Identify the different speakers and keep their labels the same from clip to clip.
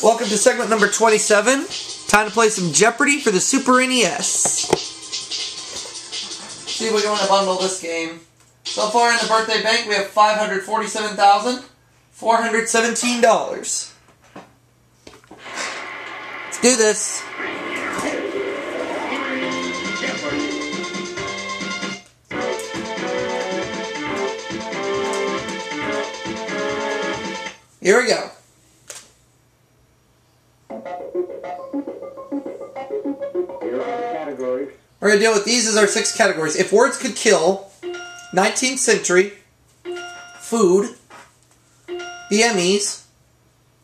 Speaker 1: Welcome to segment number 27. Time to play some Jeopardy for the Super NES. See if we can bundle this game. So far in the birthday bank we have $547,417. Let's do this. Here we go. We're going to deal with these as our 6 categories. If words could kill, 19th century, food, the Emmys,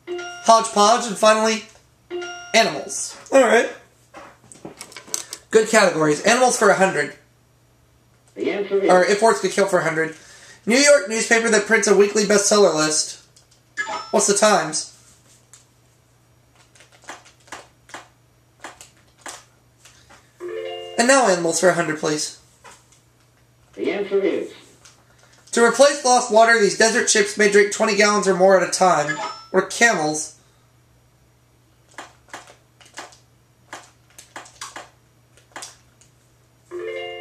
Speaker 1: hodgepodge, and finally, animals. Alright. Good categories. Animals for 100.
Speaker 2: The answer is...
Speaker 1: Or if words could kill for 100. New York newspaper that prints a weekly bestseller list. What's the Times? And now animals for 100, please.
Speaker 2: The answer is...
Speaker 1: To replace lost water, these desert ships may drink 20 gallons or more at a time. Or camels.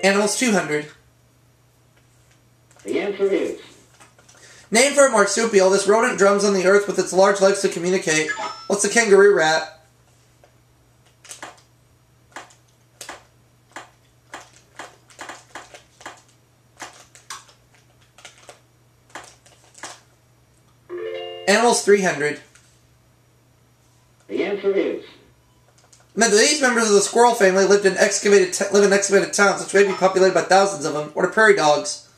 Speaker 1: Animals 200.
Speaker 2: The answer is...
Speaker 1: Name for a marsupial. This rodent drums on the earth with its large legs to communicate. What's the kangaroo rat? Animals 300.
Speaker 2: The answer is...
Speaker 1: These members of the squirrel family live in excavated towns, which may be populated by thousands of them. What are prairie dogs?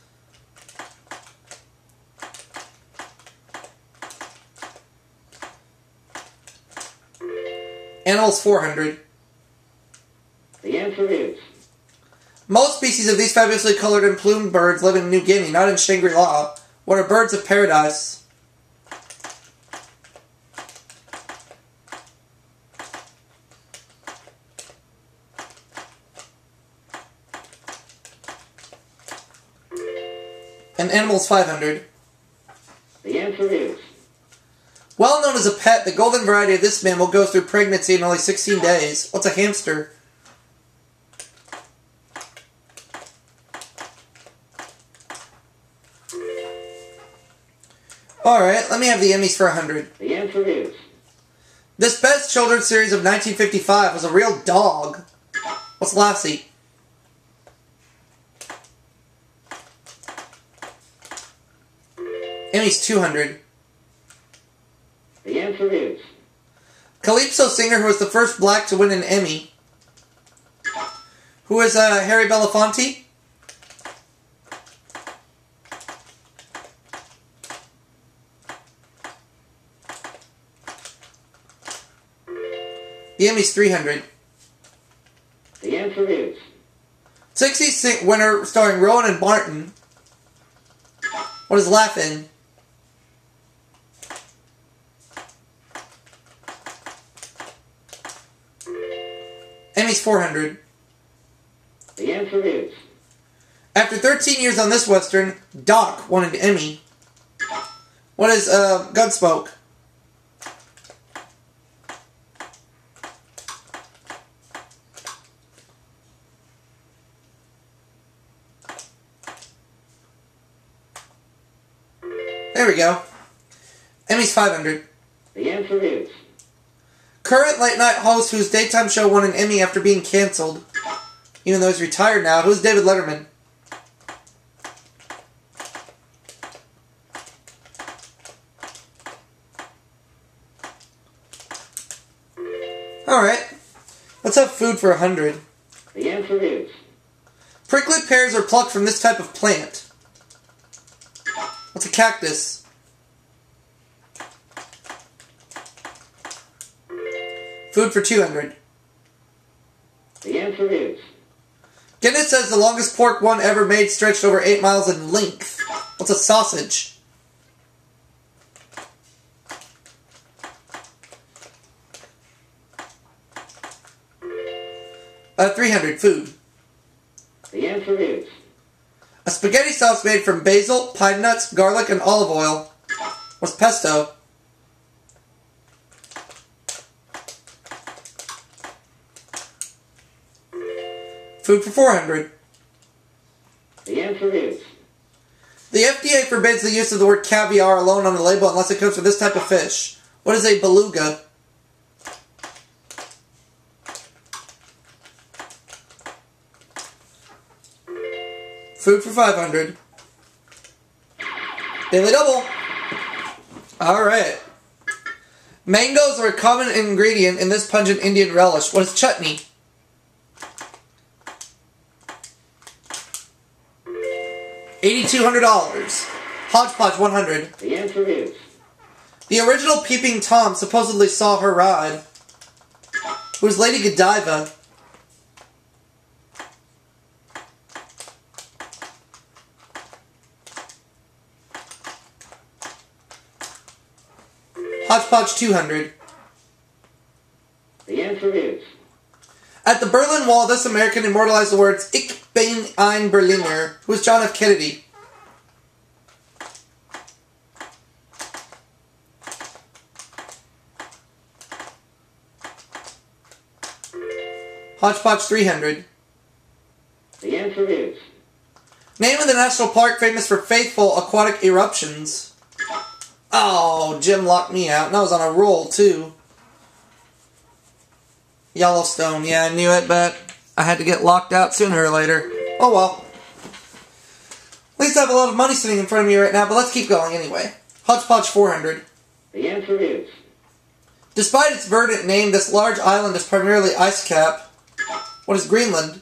Speaker 1: Animals 400.
Speaker 2: The answer is...
Speaker 1: Most species of these fabulously colored and plumed birds live in New Guinea, not in Shangri-La. What are birds of paradise? And animals 500.
Speaker 2: The answer is...
Speaker 1: Well known as a pet, the golden variety of this mammal goes through pregnancy in only 16 days. What's a hamster? Alright, let me have the Emmys for 100.
Speaker 2: The answer is...
Speaker 1: This best children's series of 1955 was a real dog. What's Lassie? Emmys 200.
Speaker 2: The answer is...
Speaker 1: Calypso singer who was the first black to win an Emmy. Who is Harry Belafonte? The Emmy's 300.
Speaker 2: The answer is...
Speaker 1: 60s winner starring Rowan and Martin. What is Laughing? Emmy's 400.
Speaker 2: The answer is...
Speaker 1: After 13 years on this western, Doc won an Emmy. What is Gunsmoke? There we go. Emmy's 500.
Speaker 2: The answer is...
Speaker 1: Current late-night host whose daytime show won an Emmy after being cancelled. Even though he's retired now. Who's David Letterman? Alright. Let's have food for 100.
Speaker 2: The answer is...
Speaker 1: Prickly pears are plucked from this type of plant. What's a cactus? Food for 200.
Speaker 2: The answer is...
Speaker 1: Guinness says the longest pork one ever made stretched over 8 miles in length. What's a sausage? 300. Food.
Speaker 2: The answer is...
Speaker 1: A spaghetti sauce made from basil, pine nuts, garlic, and olive oil. What's pesto? Food for 400.
Speaker 2: The answer is.
Speaker 1: The FDA forbids the use of the word caviar alone on the label unless it comes from this type of fish. What is a beluga? Food for 500. Daily double. Alright. Mangoes are a common ingredient in this pungent Indian relish. What is chutney? $8,200. Hodgepodge 100.
Speaker 2: The answer is.
Speaker 1: The original Peeping Tom supposedly saw her ride. Who is Lady Godiva? Hodgepodge 200.
Speaker 2: The answer is.
Speaker 1: At the Berlin Wall, this American immortalized the words Ich bin ein Berliner. Who is John F. Kennedy? Hodgepodge 300.
Speaker 2: The answer is.
Speaker 1: Name of the national park famous for faithful aquatic eruptions. Oh, Jim locked me out. And I was on a roll, too. Yellowstone. Yeah, I knew it, but I had to get locked out sooner or later. Oh, well. At least I have a lot of money sitting in front of me right now, but let's keep going anyway. Hodgepodge 400.
Speaker 2: The answer is.
Speaker 1: Despite its verdant name, this large island is primarily ice cap. What is Greenland?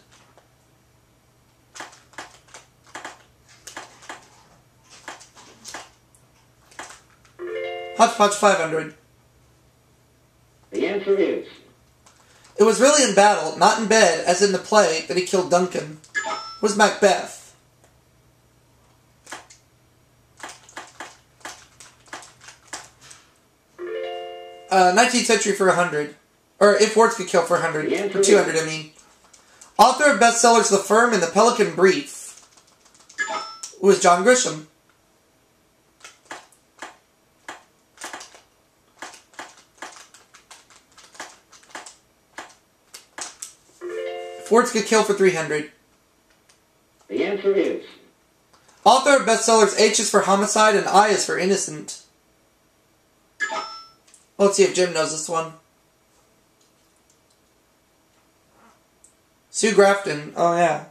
Speaker 1: Hodgepodge 500.
Speaker 2: The answer is.
Speaker 1: It was really in battle, not in bed, as in the play, that he killed Duncan. What is Macbeth? Uh, 19th century for 100. Or if words could kill for 100. For 200, I mean. Author of bestsellers The Firm and The Pelican Brief. Who is John Grisham? If words could kill for 300.
Speaker 2: The answer is.
Speaker 1: Author of bestsellers H is for homicide and I is for innocent. Well, let's see if Jim knows this one. Sue Grafton. Oh, yeah.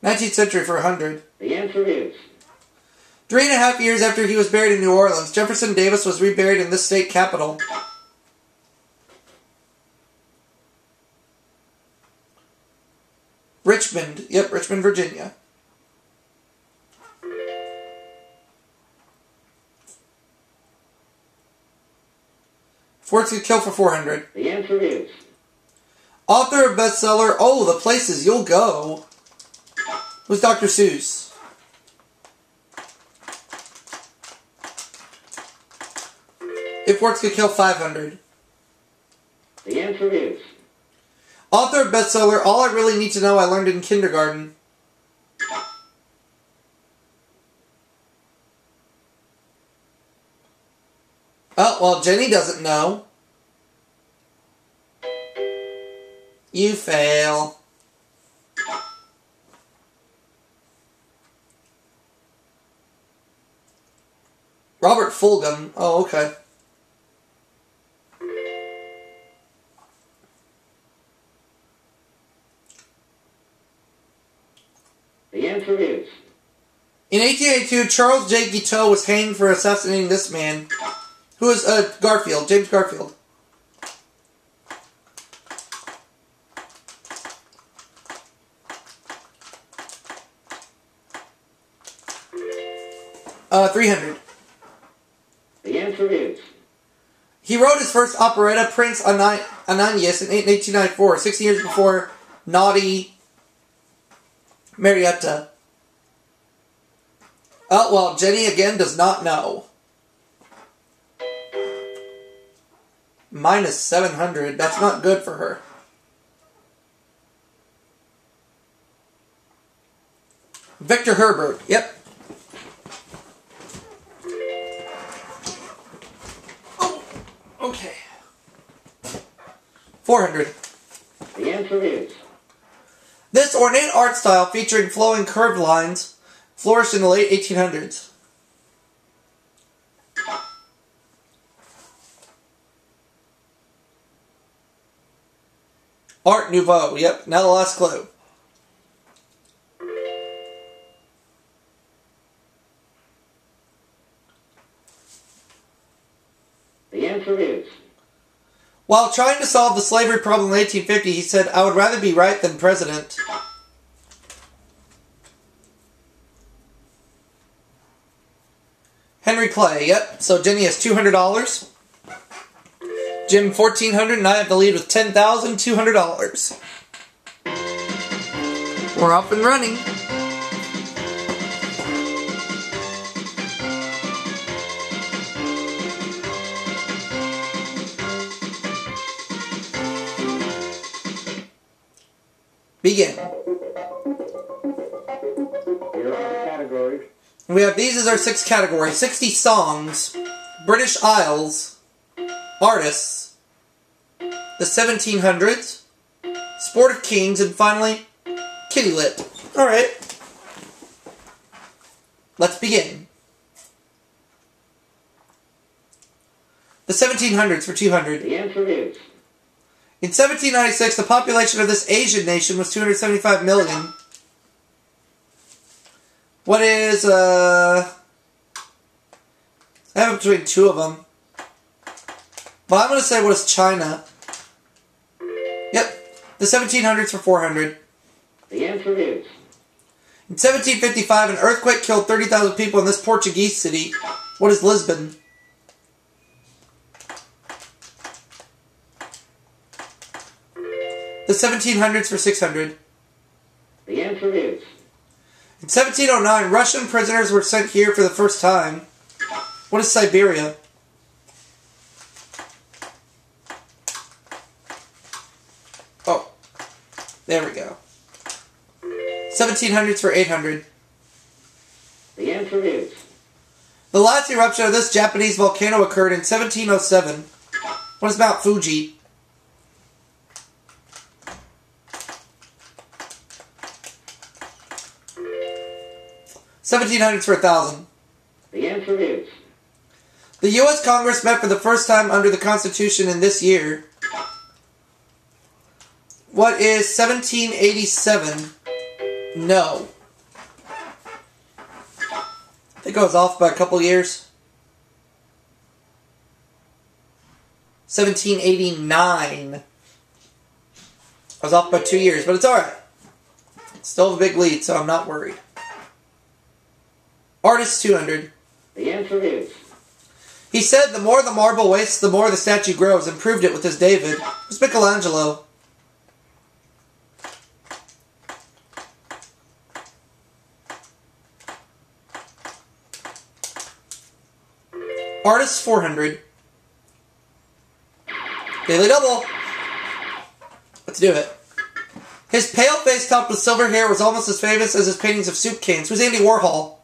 Speaker 1: '19th century for 100.
Speaker 2: The answer is.
Speaker 1: 3.5 years after he was buried in New Orleans, Jefferson Davis was reburied in this state capital. Richmond. Yep, Richmond, Virginia. Words could kill for 400.
Speaker 2: The answer is.
Speaker 1: Author of bestseller Oh, the Places You'll Go. Who's Dr. Seuss? If words could kill 500.
Speaker 2: The answer is.
Speaker 1: Author of bestseller All I Really Need to Know I Learned in Kindergarten. Oh, well, Jenny doesn't know. You fail. Robert Fulghum. Oh, okay.
Speaker 2: The answer is.
Speaker 1: In 1882, Charles J. Guiteau was hanged for assassinating this man. Who is Garfield, James Garfield. $300.
Speaker 2: The answer is.
Speaker 1: He wrote his first operetta, Prince Ananias, in 1894, 16 years before Naughty Marietta. Oh, well, Jenny again does not know. Minus 700. That's not good for her. Victor Herbert. Yep. 400.
Speaker 2: The answer is.
Speaker 1: This ornate art style featuring flowing curved lines flourished in the late 1800s. Art Nouveau. Yep, now the last clue.
Speaker 2: The answer is.
Speaker 1: While trying to solve the slavery problem in 1850, he said, "I would rather be right than president." Henry Clay. Yep, so Jenny has $200. Jim, $1,400, and I have the lead with $10,200. We're up and running. Begin.
Speaker 2: Here are the categories.
Speaker 1: We have these as our 6 categories. 60 songs, British Isles, artists, the 1700s, sport of kings, and finally, kitty lit. Alright. Let's begin. The 1700s for 200.
Speaker 2: The answer is.
Speaker 1: In 1796, the population of this Asian nation was 275 million. What is, I have between 2 of them. But I'm going to say, what is China? Yep, the 1700s for 400.
Speaker 2: The answer is.
Speaker 1: In 1755, an earthquake killed 30,000 people in this Portuguese city. What is Lisbon? The 1700s for 600.
Speaker 2: The answer is.
Speaker 1: In 1709, Russian prisoners were sent here for the first time. What is Siberia? Oh, there we go. 1700s for 800.
Speaker 2: The answer is.
Speaker 1: The last eruption of this Japanese volcano occurred in 1707. What is Mount Fuji? $1,700s for 1,000.
Speaker 2: The answer is.
Speaker 1: The U.S. Congress met for the first time under the Constitution in this year. What is 1787? No. I think I was off by a couple years. 1789. I was off by 2 years, but it's alright. Still have a big lead, so I'm not worried. Artist 200.
Speaker 2: The answer is.
Speaker 1: He said, "The more the marble wastes, the more the statue grows," and proved it with his David. Who's Michelangelo? Artist 400. Daily double. Let's do it. His pale face topped with silver hair was almost as famous as his paintings of soup cans. Who's Andy Warhol?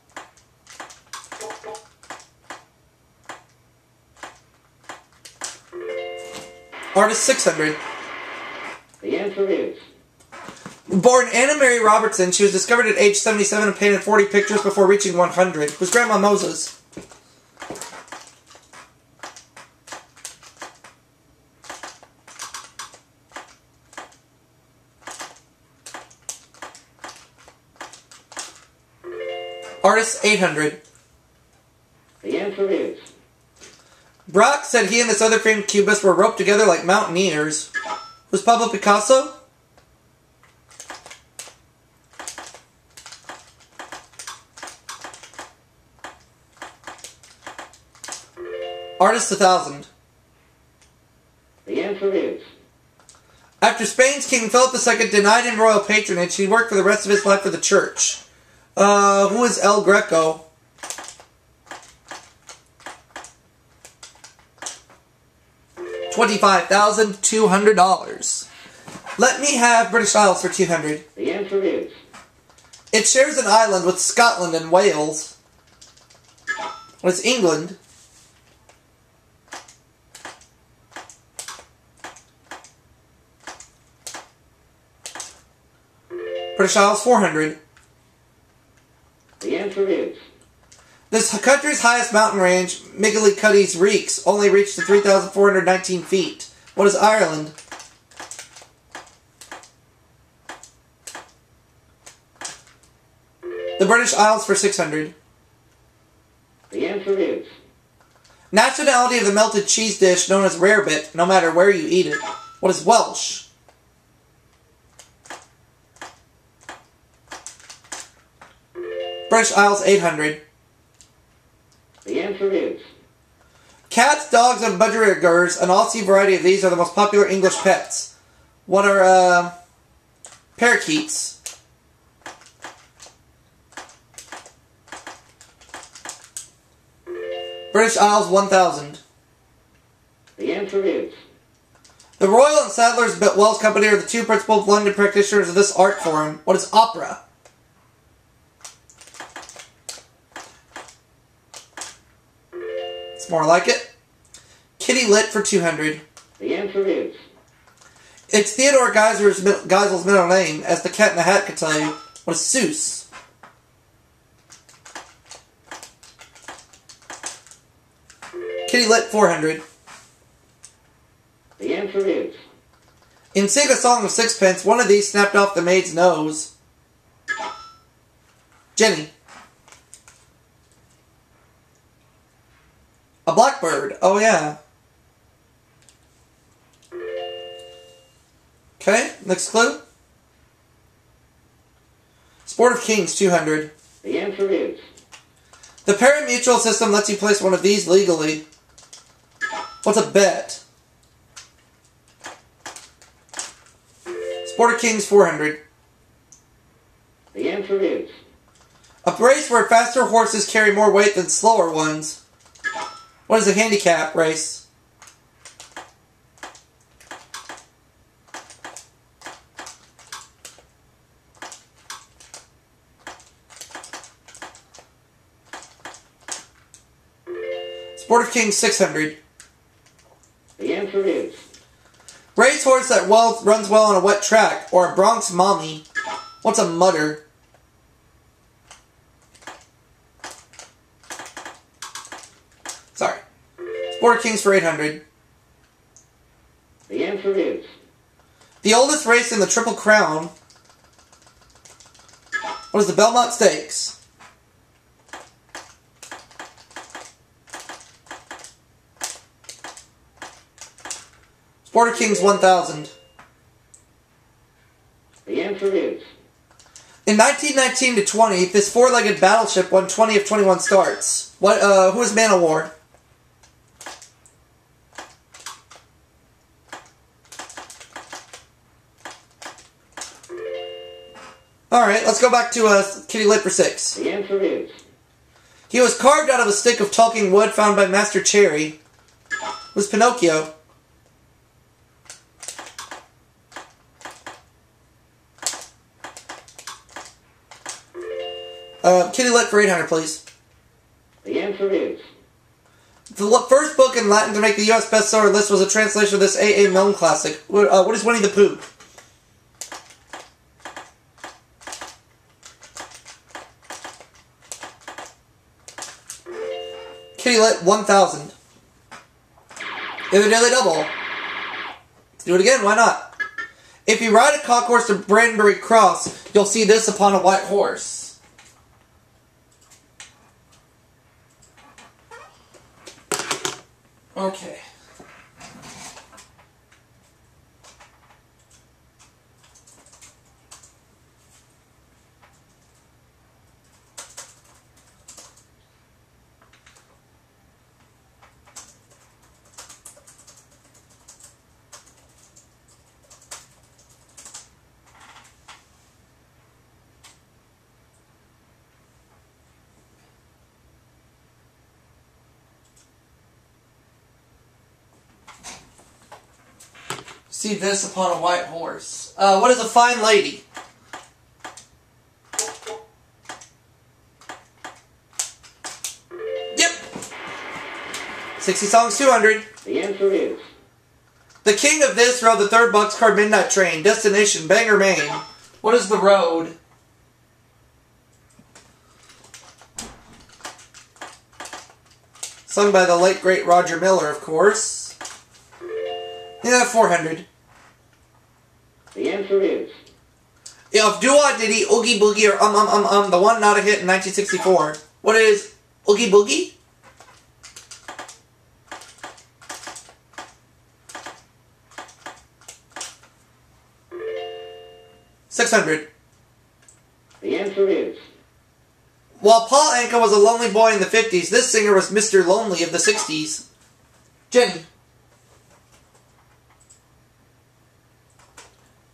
Speaker 1: Artist 600.
Speaker 2: The answer is.
Speaker 1: Born Anna Mary Robertson, she was discovered at age 77 and painted 40 pictures before reaching 100. Who's Grandma Moses? Artist 800.
Speaker 2: The answer is.
Speaker 1: Brock said he and this other famed cubist were roped together like mountaineers. Was Pablo Picasso? Artist 1000.
Speaker 2: The answer is.
Speaker 1: After Spain's King Philip II denied him royal patronage, he worked for the rest of his life for the church. Who is El Greco? $25,200. Let me have British Isles for 200.
Speaker 2: The answer is.
Speaker 1: It shares an island with Scotland and Wales. What's England? British Isles, 400.
Speaker 2: The answer is
Speaker 1: This country's highest mountain range, McGillicuddy's Reeks, only reached to 3,419 feet. What is Ireland? The British Isles for 600.
Speaker 2: the answer is
Speaker 1: Nationality of the melted cheese dish known as rarebit, no matter where you eat it. What is Welsh? British Isles, 800.
Speaker 2: the answer is
Speaker 1: Cats, dogs, and budgerigars, an Aussie variety of these, are the most popular English pets. What are, parakeets? British Isles, 1,000.
Speaker 2: the answer is
Speaker 1: The Royal and Sadler's Wells Company are the two principal London practitioners of this art form. What is opera? It's more like it. Kitty Lit for 200.
Speaker 2: the answer is
Speaker 1: It's Theodore Geisel's middle name, as the Cat in the Hat could tell you. What is Seuss? Kitty Lit, 400.
Speaker 2: the answer is
Speaker 1: In Sing a Song of Sixpence, one of these snapped off the maid's nose. Jenny. A blackbird. Oh, yeah. Okay, next clue. Sport of Kings, 200.
Speaker 2: the answer is
Speaker 1: The pari-mutuel system lets you place one of these legally. What's a bet? Sport of Kings, 400.
Speaker 2: the answer is
Speaker 1: A race where faster horses carry more weight than slower ones. What is a handicap race? Sport of Kings, 600.
Speaker 2: the answer is
Speaker 1: Racehorse that runs well on a wet track, or a Bronx mommy. What's a mutter? Sorry. Sport of Kings for 800.
Speaker 2: the answer is
Speaker 1: The oldest race in the Triple Crown. What is the Belmont Stakes? Sport of Kings, 1,000.
Speaker 2: the answer is
Speaker 1: In 1919 to 20, this four-legged battleship won 20 of 21 starts. Who is Man of War? Alright, let's go back to Kitty Lit for 6.
Speaker 2: the answer is
Speaker 1: He was carved out of a stick of talking wood found by Master Cherry. Was Pinocchio. Kitty Lit for 800, please.
Speaker 2: the answer is
Speaker 1: The first book in Latin to make the U.S. bestseller list was a translation of this A.A. Milne classic. What is Winnie the Pooh? Kitty Lit, 1,000. Daily double. Let's do it again, why not? If you ride a cock horse to Branbury Cross, you'll see this upon a white horse. Okay. See this upon a white horse. What is a fine lady? Yep. 60 songs, 200.
Speaker 2: the answer is
Speaker 1: The king of this rode the third boxcar midnight train. Destination, Bangor, Maine. What is the road? Sung by the late, great Roger Miller, of course. Yeah, 400.
Speaker 2: The answer is...
Speaker 1: If Do-Wah-Diddy, Oogie Boogie, or the one not a hit in 1964. What is Oogie Boogie? $600.
Speaker 2: The answer is...
Speaker 1: While Paul Anka was a lonely boy in the 50s, this singer was Mr. Lonely of the 60s. Jenny.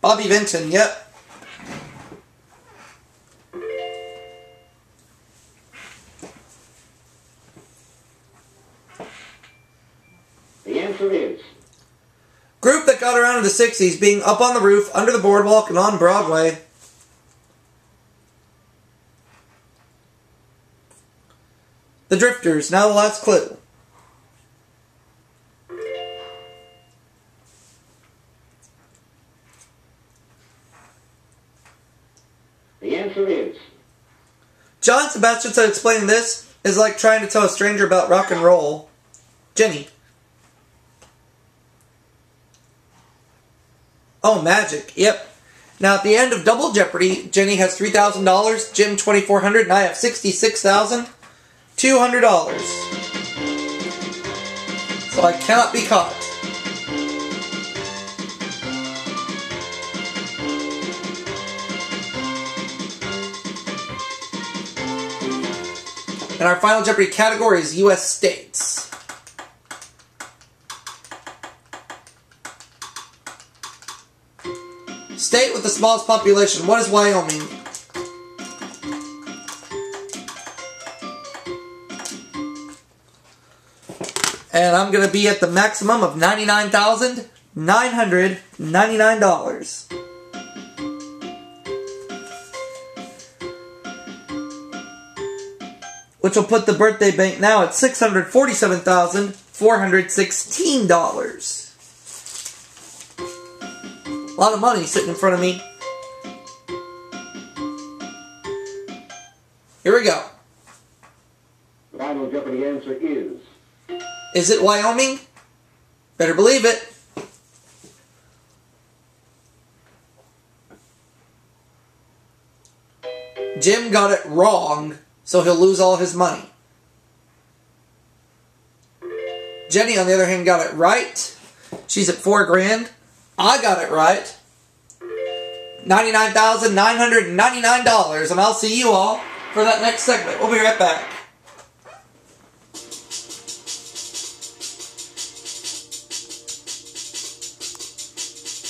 Speaker 1: Bobby Vinton, yep.
Speaker 2: The answer is...
Speaker 1: Group that got around in the 60s, being Up on the Roof, Under the Boardwalk, and on Broadway. The Drifters, now the last clue.
Speaker 2: The answer is...
Speaker 1: John Sebastian said explaining this is like trying to tell a stranger about rock and roll. Jenny. Oh, Magic. Yep. Now, at the end of Double Jeopardy, Jenny has $3,000, Jim $2,400, and I have $66,200. So I cannot be caught. And our final Jeopardy category is U.S. states. State with the smallest population. What is Wyoming? And I'm going to be at the maximum of $99,999. Which will put the birthday bank now at $647,416. A lot of money sitting in front of me. Here we go.
Speaker 2: The final Jeopardy answer is...
Speaker 1: Is it Wyoming? Better believe it. Jim got it wrong, so he'll lose all his money. Jenny, on the other hand, got it right. She's at $4,000. I got it right. $99,999, and I'll see you all for that next segment. We'll be right back.